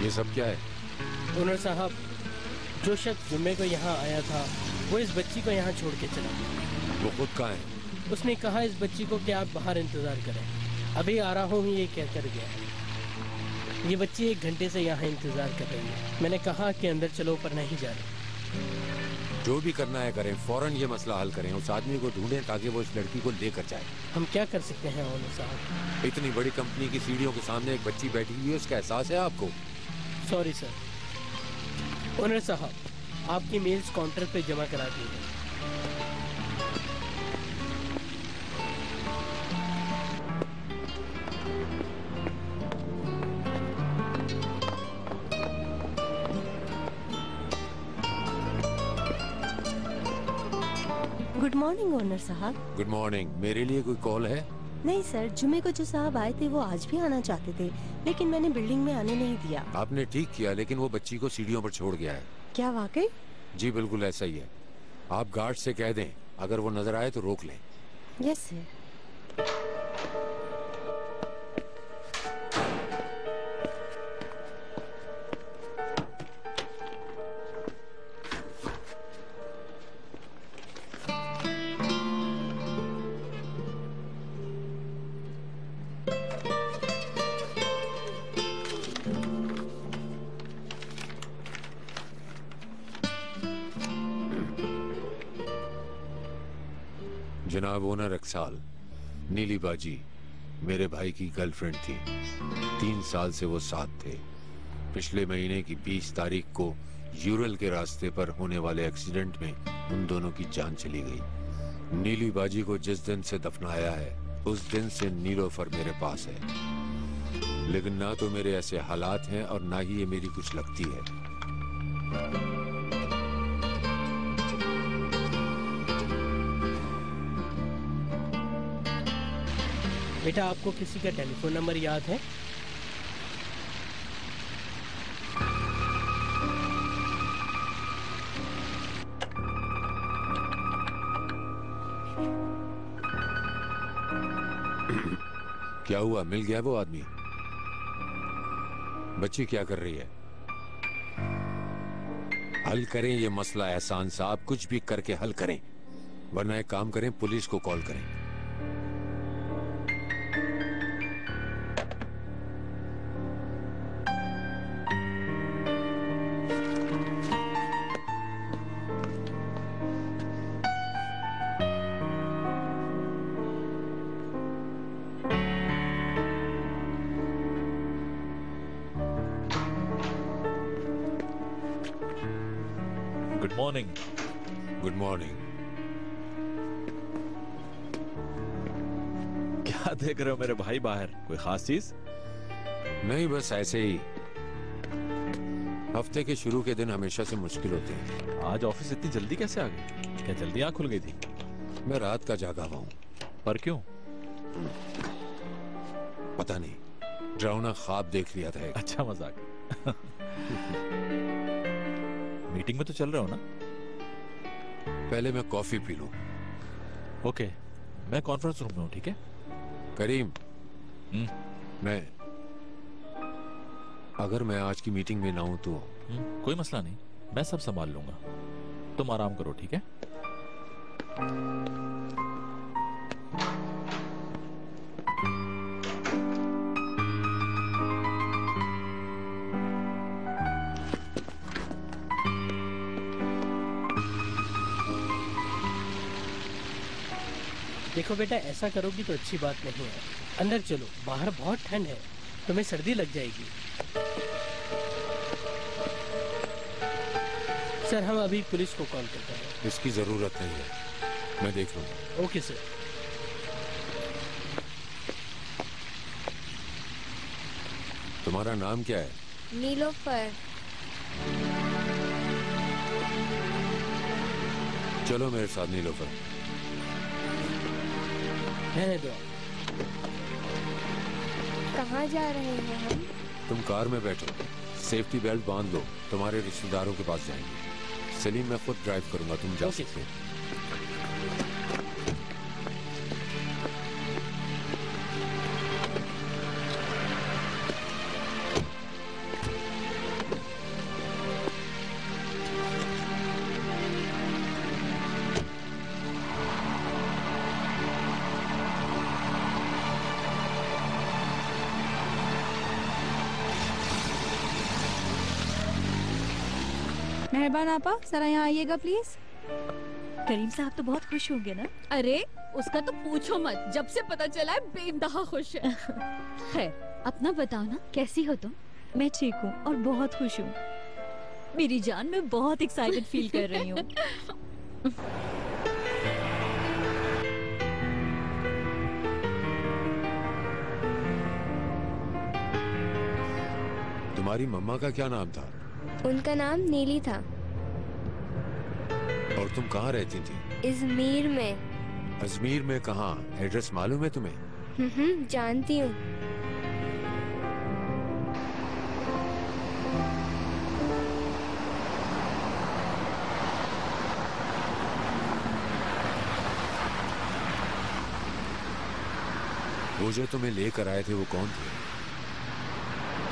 ये सब क्या है? ओनर साहब, जो शख्स जुम्मे को यहाँ आया था वो इस बच्ची को यहाँ छोड़ के चला गया। वो खुद कहाँ है? उसने कहा इस बच्ची को कि आप बाहर इंतजार करें, अभी आ रहा हूँ ये कहकर गया है। ये बच्ची 1 घंटे से यहाँ इंतजार कर रही है। मैंने कहा कि अंदर चलो पर नहीं जा रही। जो भी करना है करें, फौरन ये मसला हल करें। उस आदमी को ढूंढें ताकि वो इस लड़की को लेकर जाए। हम क्या कर सकते हैं ओनर साहब? इतनी बड़ी कंपनी की सीढ़ियों के सामने एक बच्ची बैठी हुई है, उसका एहसास है आपको? Sorry sir. ओनर साहब, आपकी मेल्स काउंटर पे जमा करा दी है। गुड मॉर्निंग ओनर साहब। Good morning. मेरे लिए कोई कॉल है? नहीं सर, जुमे को जो साहब आए थे वो आज भी आना चाहते थे, लेकिन मैंने बिल्डिंग में आने नहीं दिया। आपने ठीक किया, लेकिन वो बच्ची को सीढ़ियों पर छोड़ गया है। क्या वाकई? जी बिल्कुल ऐसा ही है। आप गार्ड से कह दें, अगर वो नजर आए तो रोक लें। Yes sir. जनाब ओनर अक्साल, नीली बाजी मेरे भाई की गर्लफ्रेंड थी। 3 साल से वो साथ थे। पिछले महीने की 20 तारीख को यूरल के रास्ते पर होने वाले एक्सीडेंट में उन दोनों की जान चली गई। नीली बाजी को जिस दिन से दफनाया है उस दिन से नीलोफर मेरे पास है, लेकिन ना तो मेरे ऐसे हालात हैं और ना ही ये मेरी कुछ लगती है। बेटा, आपको किसी का टेलीफोन नंबर याद है? क्या हुआ, मिल गया वो आदमी? बच्ची क्या कर रही है? हल करें ये मसला एहसान साहब, कुछ भी करके हल करें, वरना एक काम करें, पुलिस को कॉल करें। Good morning. Good morning. क्या देख रहे हो मेरे भाई बाहर? कोई खास चीज? नहीं, बस ऐसे ही। हफ्ते के शुरू के दिन हमेशा से मुश्किल होते हैं। आज ऑफिस इतनी जल्दी कैसे आ गई? क्या जल्दी आँख खुल गई थी? मैं रात का जागा हुआ हूँ। पर क्यों? पता नहीं, डरावना ख्वाब देख लिया था। अच्छा मजाक। मीटिंग में तो चल रहे हो ना? पहले मैं कॉफी पी लूं। ओके, मैं कॉन्फ्रेंस रूम में हूँ, ठीक है? करीम, मैं अगर मैं आज की मीटिंग में ना हूं तो? कोई मसला नहीं, मैं सब संभाल लूंगा। तुम आराम करो, ठीक है? देखो बेटा, ऐसा करोगी तो अच्छी बात नहीं है। अंदर चलो, बाहर बहुत ठंड है, तुम्हें सर्दी लग जाएगी। सर, हम अभी पुलिस को कॉल करते हैं। इसकी जरूरत नहीं है, मैं देख लूंगा। Okay sir. तुम्हारा नाम क्या है? नीलोफर। चलो मेरे साथ नीलोफर। रहने दो। कहाँ जा रहे हैं हम? तुम कार में बैठो, सेफ्टी बेल्ट बांध लो, तुम्हारे रिश्तेदारों के पास जाएंगे। सलीम, मैं खुद ड्राइव करूंगा, तुम जा सकते हो। मेहरबान आपा, जरा यहाँ आइएगा प्लीज। करीम साहब तो बहुत खुश होंगे ना? अरे उसका तो पूछो मत, जब से पता चला है बेइंतहा खुश है। खैर, अपना बताओ ना, कैसी हो तुम? मैं ठीक हूँ और बहुत खुश हूँ। मेरी जान, मैं बहुत एक्साइटेड फील कर रही हूँ। तुम्हारी मम्मा का क्या नाम था? उनका नाम नीली था। और तुम कहाँ रहती थी? इजमीर में। अजमेर में कहाँ? एड्रेस मालूम है तुम्हें? जानती हूँ। वो जो तुम्हें लेकर आए थे वो कौन थे?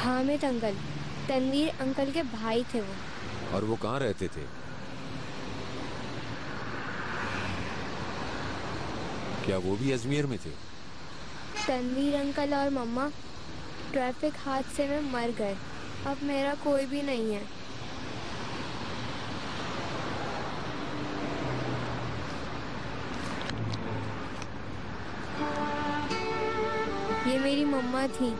हामिद अंकल, तनवीर अंकल के भाई थे वो। और वो कहाँ रहते थे? क्या वो भी अजमेर में थे? तनवीर अंकल और मम्मा ट्रैफिक हादसे में मर गए। अब मेरा कोई भी नहीं है। ये मेरी मम्मा थी।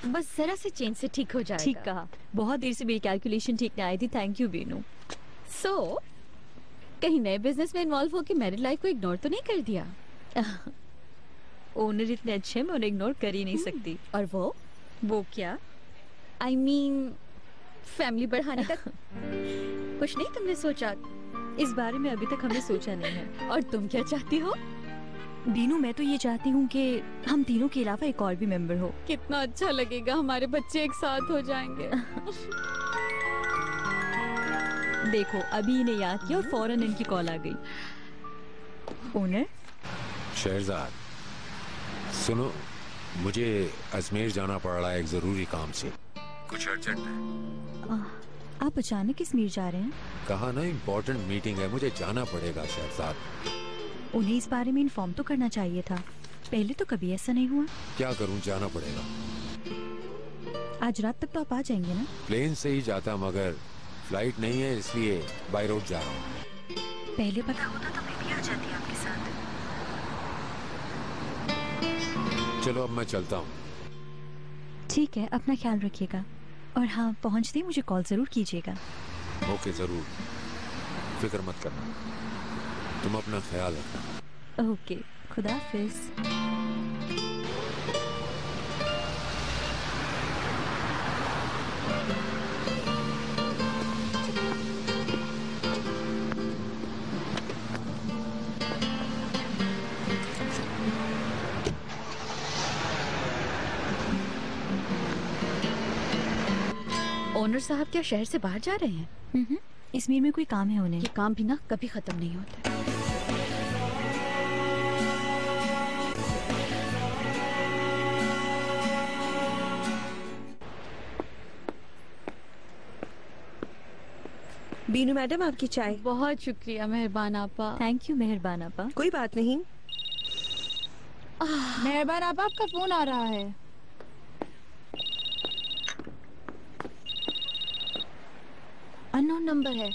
बस जरा से चेंज से ठीक हो जाएगा। ठीक कहा, बहुत देर से मेरी कैलकुलेशन ठीक नहीं आई थी। Thank you Binu. सो कहीं नए बिजनेस में इन्वॉल्व होकर मैरिड लाइफ को इग्नोर तो नहीं कर दिया? ओनर इतने अच्छे, मैं उन्हें इग्नोर कर ही नहीं सकती। और वो क्या? आई मीन फैमिली बढ़ाने तक कुछ नहीं तुमने सोचा? इस बारे में अभी तक हमने सोचा नहीं है। और तुम क्या चाहती हो? बीनू, मैं तो ये चाहती हूँ कि हम तीनों के अलावा एक और भी मेंबर हो। कितना अच्छा लगेगा, हमारे बच्चे एक साथ हो जाएंगे। देखो, अभी इन्हें याद किया और फौरन इनकी कॉल आ गई। ओनर शहरजाद, सुनो, मुझे अजमेर जाना पड़ रहा है एक जरूरी काम से। कुछ अर्जेंट है। आप अचानक कश्मीर जा रहे हैं? कहा ना, इम्पोर्टेंट मीटिंग है, मुझे जाना पड़ेगा शहरजाद। उन्हें इस बारे में इन्फॉर्म तो करना चाहिए था। पहले तो कभी ऐसा नहीं हुआ। क्या करूं, जाना पड़ेगा। आज रात तक तो आप आ जाएंगे ना? प्लेन से ही जाता, मगर फ्लाइट नहीं है, इसलिए बाय रोड जा रहा हूँ। पहले पता होता तो मैं भी आ जाती आपके साथ। चलो अब मैं चलता हूँ। ठीक है, अपना ख्याल रखिएगा। और हाँ, पहुँचते ही मुझे कॉल जरूर कीजिएगा। ओके, जरूर, फिक्र मत करना। तुम अपना ख्याल रखना। ओके, खुदा हाफिज। ओनर साहब क्या शहर से बाहर जा रहे हैं? इजमीर में कोई काम है उन्हें। ये काम भी ना कभी खत्म नहीं होता। बीनू मैडम, आपकी चाय। बहुत शुक्रिया मेहरबान आपा। थैंक यू मेहरबान आपा। कोई बात नहीं। मेहरबान आपा, आपका फोन आ रहा है। अननोन नंबर है।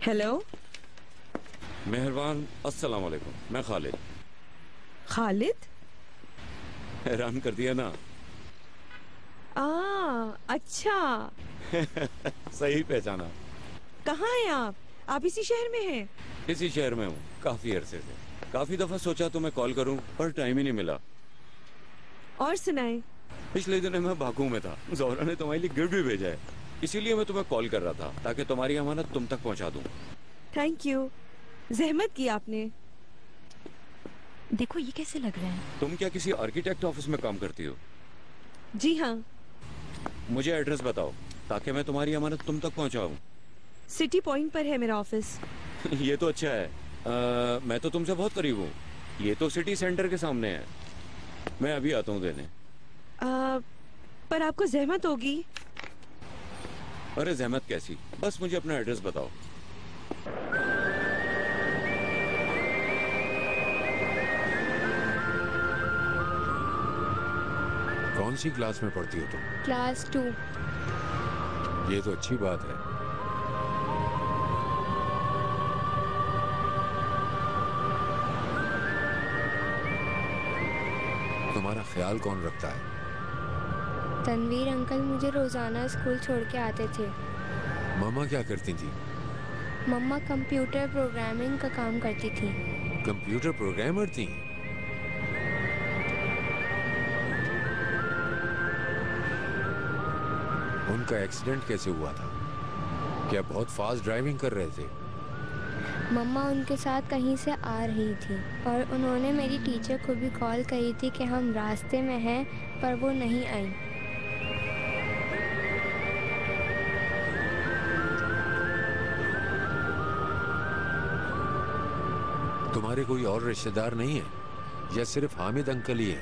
हेलो मेहरबान, अस्सलाम वालेकुम। मैं खालिद। खालिद? हैरान कर दिया ना? अच्छा। सही पहचाना। कहाँ हैं आप? आप इसी शहर में हैं? इसी शहर में हूँ, काफी अरसे से। काफी दफा सोचा तुम्हें कॉल करूँ, पर टाइम ही नहीं मिला। और सुनाए। पिछले दिनों मैं बाकू में था, जोहरा ने तुम्हारे लिए गिफ्ट भी भेजा है, इसीलिए मैं तुम्हें कॉल कर रहा था ताकि तुम्हारी अमानत तुम तक पहुँचा दूँ। थैंक यू, जहमत की आपने। देखो, ये कैसे लग रहा है? तुम क्या किसी आर्किटेक्ट ऑफिस में काम करती हो? जी हाँ। मुझे एड्रेस बताओ ताकि मैं तुम्हारी अमानत तुम तक पहुँचाऊँ। सिटी पॉइंट पर है मेरा ऑफिस। ये तो अच्छा है। मैं तो तुमसे बहुत करीब हूँ। ये तो सिटी सेंटर के सामने है। मैं अभी आता हूँ देने। पर आपको जहमत होगी। अरे जहमत कैसी, बस मुझे अपना एड्रेस बताओ। कौन सी क्लास में पढ़ती हो तुम? क्लास 2। ये तो अच्छी बात है। तुम्हारा ख्याल कौन रखता है? तनवीर अंकल मुझे रोजाना स्कूल छोड़ के आते थे। मामा क्या करती थी? मम्मा कंप्यूटर प्रोग्रामिंग का काम करती थी। कंप्यूटर प्रोग्रामर थी? उनका एक्सीडेंट कैसे हुआ था? क्या बहुत फास्ट ड्राइविंग कर रहे थे? मम्मा उनके साथ कहीं से आ रही थी और उन्होंने मेरी टीचर को भी कॉल करी थी कि हम रास्ते में हैं, पर वो नहीं आई। तुम्हारे कोई और रिश्तेदार नहीं है या सिर्फ हामिद अंकल ही है?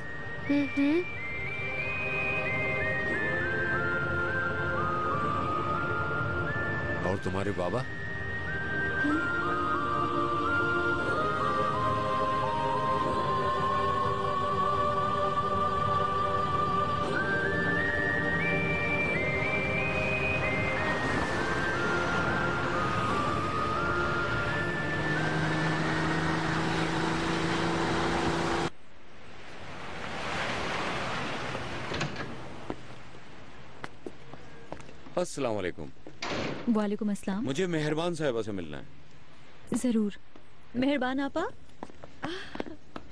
और तुम्हारे बाबा? अस्सलाम वालेकुम। वालेकुम अस्सलाम। मुझे मेहरबान साहिबा से मिलना है। जरूर। मेहरबान आपा।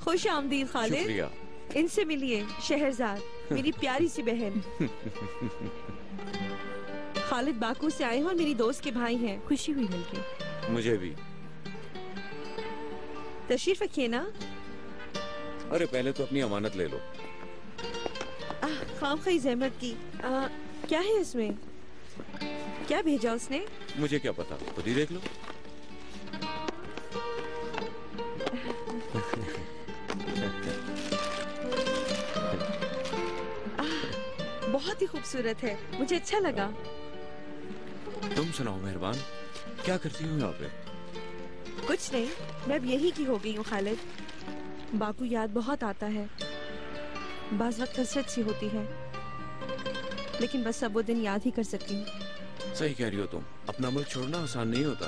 खुश आमदीद खालिद। शुक्रिया। इनसे मिलिए, शहरजाद, मेरी प्यारी सी बहन। खालिद बाकू से आए हैं और मेरी दोस्त के भाई हैं। खुशी हुई मिलके। मुझे भी। तशरीफ रखिए ना। अरे पहले तो अपनी अमानत ले लो। खाम खई जहमत की। क्या है इसमें? क्या भेजा उसने? मुझे क्या पता, खुद ही देख लो। बहुत ही खूबसूरत है, मुझे अच्छा लगा। तुम सुनाओ मेहरबान, क्या करती हो यहाँ पे? कुछ नहीं, मैं अब यही की हो गई हूँ खालिद। बाकू याद बहुत आता है, बाज वक्त हसरत सी होती है, लेकिन बस अब वो दिन याद ही कर सकती हूँ। सही कह रही हो तुम, अपना मुल्क छोड़ना आसान नहीं होता।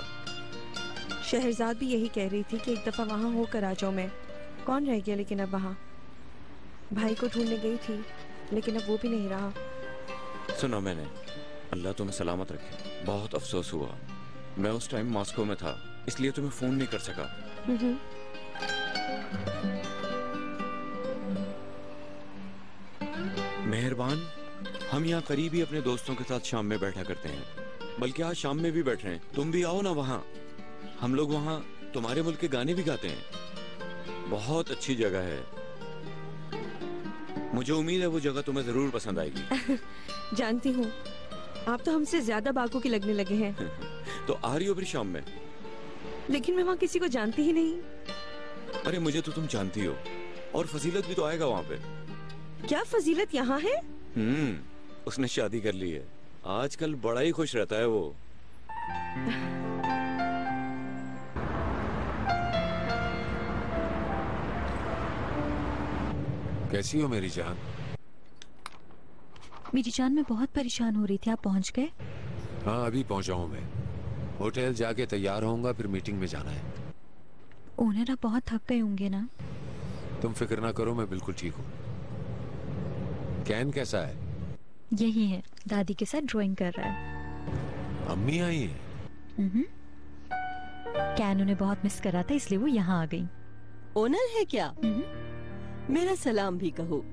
शहरजाद भी यही कह रही थी कि एक दफा वहाँ होकर आ जाओ। मैं कौन रह गया लेकिन अब वहाँ। भाई को ढूंढने गई थी, लेकिन अब वो भी नहीं रहा। सुना मैंने, अल्लाह तुम्हें सलामत रखे। बहुत अफसोस हुआ, मैं उस टाइम मॉस्को में था, इसलिए तुम्हें फोन नहीं कर सका। मेहरबान, हम यहाँ करीब ही अपने दोस्तों के साथ शाम में बैठा करते हैं, बल्कि आज शाम में भी बैठ रहे हैं। तुम भी आओ ना वहाँ, हम लोग वहाँ तुम्हारे मुल्क के गाने भी गाते हैं। बहुत अच्छी जगह है, मुझे उम्मीद है वो जगह तुम्हें जरूर पसंद आएगी। जानती हूँ, आप तो हमसे ज्यादा बाकू के लगने लगे हैं। तो आ रही हो फिर शाम में? लेकिन मैं वहाँ किसी को जानती ही नहीं। अरे मुझे तो तुम जानती हो, और फजीलत भी तो आएगा वहाँ पे। क्या फजीलत यहाँ है? उसने शादी कर ली है, आजकल बड़ा ही खुश रहता है वो। कैसी हो मेरी जान? मेरी जान, मैं बहुत परेशान हो रही थी। आप पहुंच गए? हाँ, अभी पहुंचा हूँ मैं। होटल जाके तैयार होऊंगा, फिर मीटिंग में जाना है। ओनर, आप बहुत थक गए होंगे ना? तुम फिक्र ना करो, मैं बिल्कुल ठीक हूँ। कैन कैसा है? यही है, दादी के साथ ड्राइंग कर रहा है। अम्मी आई है? कैन उन्हें बहुत मिस कर रहा था, इसलिए वो यहाँ आ गई। ओनर है क्या? मेरा सलाम भी कहो,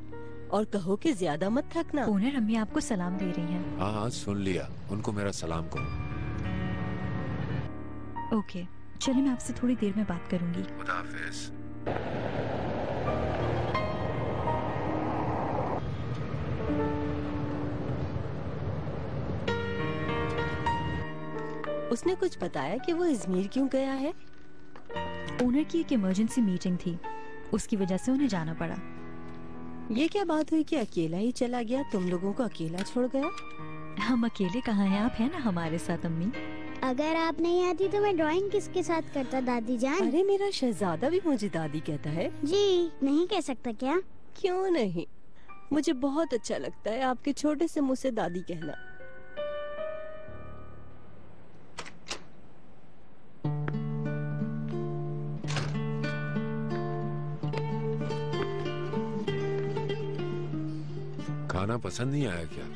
और कहो कि ज्यादा मत थकना। ओनर, अम्मी आपको सलाम दे रही हैं। हाँ हाँ, सुन लिया, उनको मेरा सलाम कहो। ओके, चलिए मैं आपसे थोड़ी देर में बात करूंगी। खुदा हाफिज। उसने कुछ बताया कि वो इजमीर क्यों गया है? ओनर की एक इमरजेंसी मीटिंग थी, उसकी वजह से उन्हें जाना पड़ा। ये क्या बात हुई कि अकेला ही चला गया, तुम लोगों को अकेला छोड़ गया? हम अकेले कहाँ हैं, आप हैं ना हमारे साथ अम्मी। अगर आप नहीं आती तो मैं ड्राइंग किसके साथ करता दादी जान? अरे मेरा शहजादा भी मुझे दादी कहता है। जी नहीं कह सकता क्या? क्यों नहीं, मुझे बहुत अच्छा लगता है आपके छोटे से मुंह से दादी कहना। खाना पसंद नहीं आया क्या?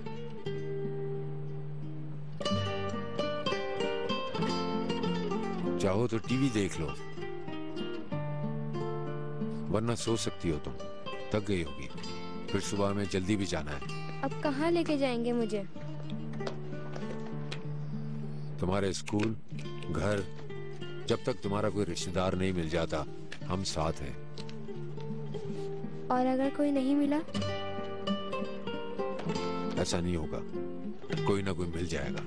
चाहो तो टीवी देख लो, वरना सो सकती हो, तुम थक गई होगी, फिर सुबह में जल्दी भी जाना है। अब कहाँ लेके जाएंगे मुझे? तुम्हारे स्कूल, घर, जब तक तुम्हारा कोई रिश्तेदार नहीं मिल जाता हम साथ हैं। और अगर कोई नहीं मिला? ऐसा नहीं होगा, कोई ना कोई मिल जाएगा।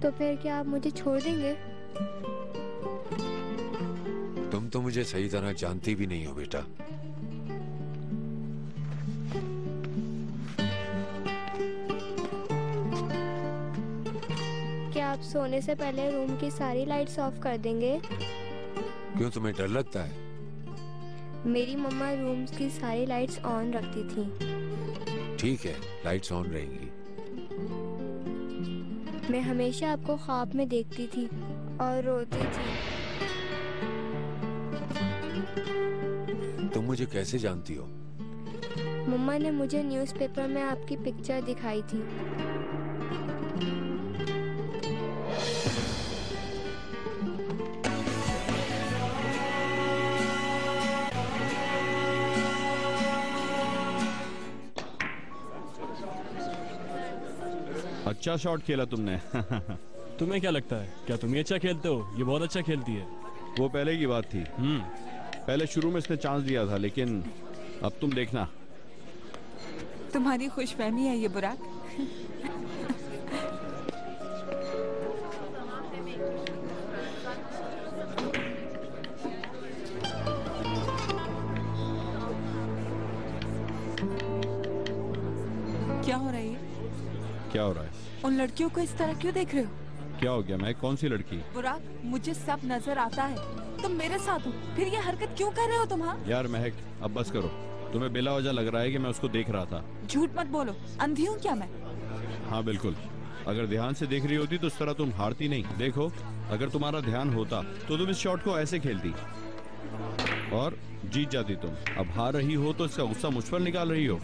तो फिर क्या आप मुझे छोड़ देंगे? तुम तो मुझे सही तरह जानती भी नहीं हो बेटा। क्या आप सोने से पहले रूम की सारी लाइट्स ऑफ कर देंगे? क्यों, तुम्हें डर लगता है? मेरी मम्मा रूम की सारी लाइट्स ऑन रखती थी। ठीक है, लाइट्स ऑन रहेंगी। मैं हमेशा आपको ख्वाब में देखती थी और रोती थी। तुम मुझे कैसे जानती हो? मम्मा ने मुझे न्यूज़पेपर में आपकी पिक्चर दिखाई थी। अच्छा शॉट खेला तुमने। तुम्हें क्या लगता है, क्या तुम ये अच्छा खेलते हो? ये बहुत अच्छा खेलती है। वो पहले की बात थी। पहले शुरू में इसने चांस दिया था, लेकिन अब तुम देखना। तुम्हारी खुशफहमी है ये बुराक। क्या हो रहा है? क्या हो रहा है? उन लड़कियों को इस तरह क्यों देख रहे हो? क्या हो गया? मैं कौन सी लड़की? बुराक, मुझे सब नजर आता है, तुम मेरे साथ हो, फिर ये हरकत क्यों कर रहे हो तुम? हाँ यार महक, अब बस करो। तुम्हें बिला वजह लग रहा है कि मैं उसको देख रहा था। झूठ मत बोलो, अंधी हूँ क्या मैं? हाँ बिल्कुल, अगर ध्यान से देख रही होती तो इस तरह तुम हारती नहीं। देखो, अगर तुम्हारा ध्यान होता तो तुम इस शॉट को ऐसे खेलती और जीत जाती। तुम अब हार रही हो तो इसका गुस्सा मुझ पर निकाल रही हो।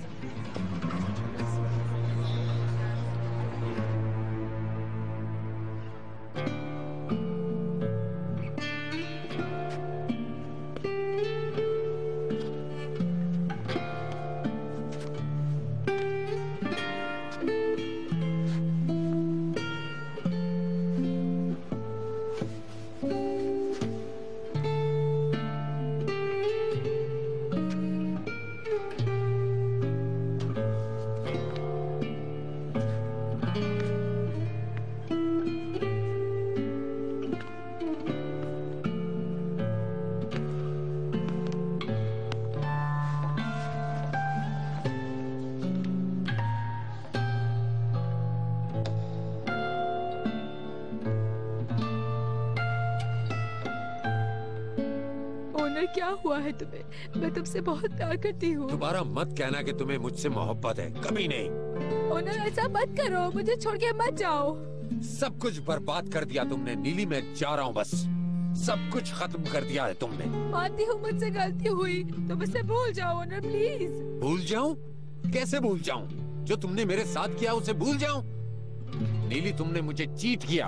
क्या हुआ है तुम्हें? मैं तुमसे बहुत प्यार करती हूँ। दोबारा मत कहना कि तुम्हें मुझसे मोहब्बत है, कभी नहीं। ओनर ऐसा मत करो, मुझे छोड़ के मत जाओ। सब कुछ बर्बाद कर दिया तुमने नीली, मैं जा रहा हूँ बस। सब कुछ खत्म कर दिया है तुमने। मानती हूँ मुझसे गलती हुई, तुम मुझसे भूल जाओ ओनर प्लीज। भूल जाऊं? कैसे भूल जाऊं? जो तुमने मेरे साथ किया उसे भूल जाऊं? नीली, तुमने मुझे चीट किया,